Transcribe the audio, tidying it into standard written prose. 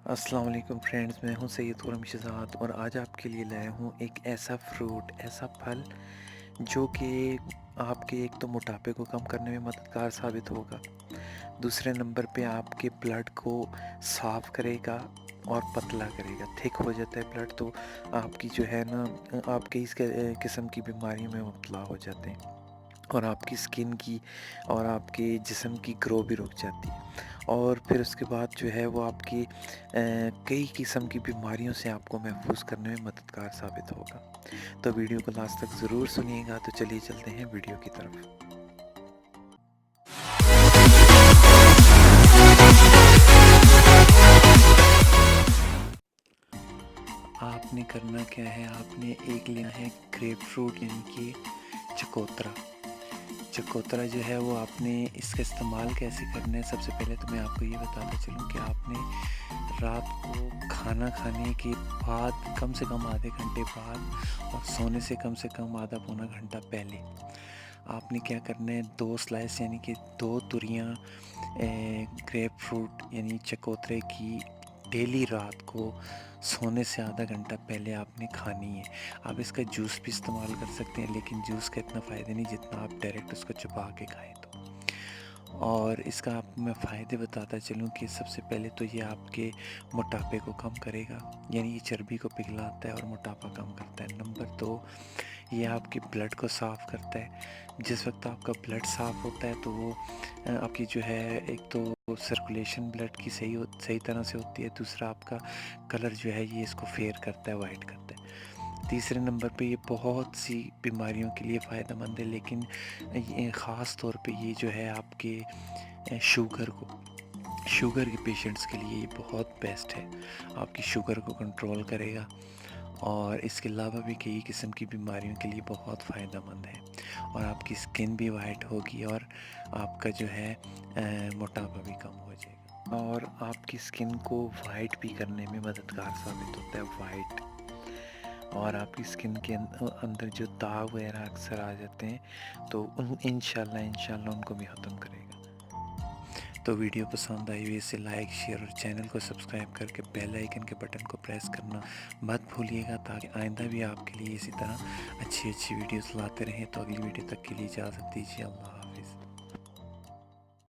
السلام علیکم فرینڈز، میں ہوں سید غلام شہزاد اور آج آپ کے لیے لایا ہوں ایک ایسا فروٹ، ایسا پھل جو کہ آپ کے ایک تو موٹاپے کو کم کرنے میں مددگار ثابت ہوگا، دوسرے نمبر پہ آپ کے بلڈ کو صاف کرے گا اور پتلا کرے گا۔ تھک ہو جاتا ہے بلڈ تو آپ کی جو ہے نا، آپ کئی قسم کی بیماریوں میں مبتلا ہو جاتے ہیں اور آپ کی سکن کی اور آپ کے جسم کی گرو بھی رک جاتی ہے، اور پھر اس کے بعد جو ہے وہ آپ کی کئی قسم کی بیماریوں سے آپ کو محفوظ کرنے میں مددگار ثابت ہوگا۔ تو ویڈیو کو لاسٹ تک ضرور سنیے گا۔ تو چلیے چلتے ہیں ویڈیو کی طرف۔ آپ نے کرنا کیا ہے، آپ نے ایک لینا ہے گریپ فروٹ یعنی کہ چکوترا۔ چکوترا جو ہے وہ آپ نے اس کا استعمال کیسے کرنا ہے، سب سے پہلے تو میں آپ کو یہ بتاتا چلوں کہ آپ نے رات کو کھانا کھانے کے بعد کم سے کم آدھے گھنٹے بعد اور سونے سے کم آدھا پونا گھنٹہ پہلے آپ نے کیا کرنا ہے، 2 سلائس یعنی کہ 2 تریاں گریپ فروٹ یعنی چکوترے کی ڈیلی رات کو سونے سے آدھا گھنٹہ پہلے آپ نے کھانی ہے۔ آپ اس کا جوس بھی استعمال کر سکتے ہیں، لیکن جوس کا اتنا فائدہ نہیں جتنا آپ ڈائریکٹ اس کو چبا کے کھائیں تو۔ اور اس کا آپ میں فائدے بتاتا چلوں کہ سب سے پہلے تو یہ آپ کے موٹاپے کو کم کرے گا، یعنی یہ چربی کو پگھلاتا ہے اور موٹاپا کم کرتا ہے۔ نمبر 2، یہ آپ کے بلڈ کو صاف کرتا ہے۔ جس وقت آپ کا بلڈ صاف ہوتا ہے تو وہ آپ کی جو ہے ایک تو سرکولیشن بلڈ کی صحیح طرح سے ہوتی ہے، دوسرا آپ کا کلر جو ہے یہ اس کو فیئر کرتا ہے، وائٹ کرتا ہے۔ تیسرے نمبر پہ یہ بہت سی بیماریوں کے لیے فائدہ مند ہے، لیکن خاص طور پہ یہ جو ہے آپ کے شوگر کے پیشنٹس کے لیے یہ بہت بیسٹ ہے، آپ کی شوگر کو کنٹرول کرے گا اور اس کے علاوہ بھی کئی قسم کی بیماریوں کے لیے بہت فائدہ مند ہے، اور آپ کی سکن بھی وائٹ ہوگی اور آپ کا جو ہے موٹاپا بھی کم ہو جائے گا، اور آپ کی سکن کو وائٹ بھی کرنے میں مددگار ثابت ہوتا ہے، وائٹ۔ اور آپ کی سکن کے اندر جو داغ وغیرہ اکثر آ جاتے ہیں تو انشاءاللہ ان کو بھی ختم کرے گا۔ تو ویڈیو پسند آئی ہوئی اسے لائک، شیئر اور چینل کو سبسکرائب کر کے بیل آئیکن کے بٹن کو پریس کرنا مت بھولیے گا، تاکہ آئندہ بھی آپ کے لیے اسی طرح اچھی ویڈیوز لاتے رہیں۔ تو اگلی ویڈیو تک کے لیے اجازت دیجیے، اللہ حافظ۔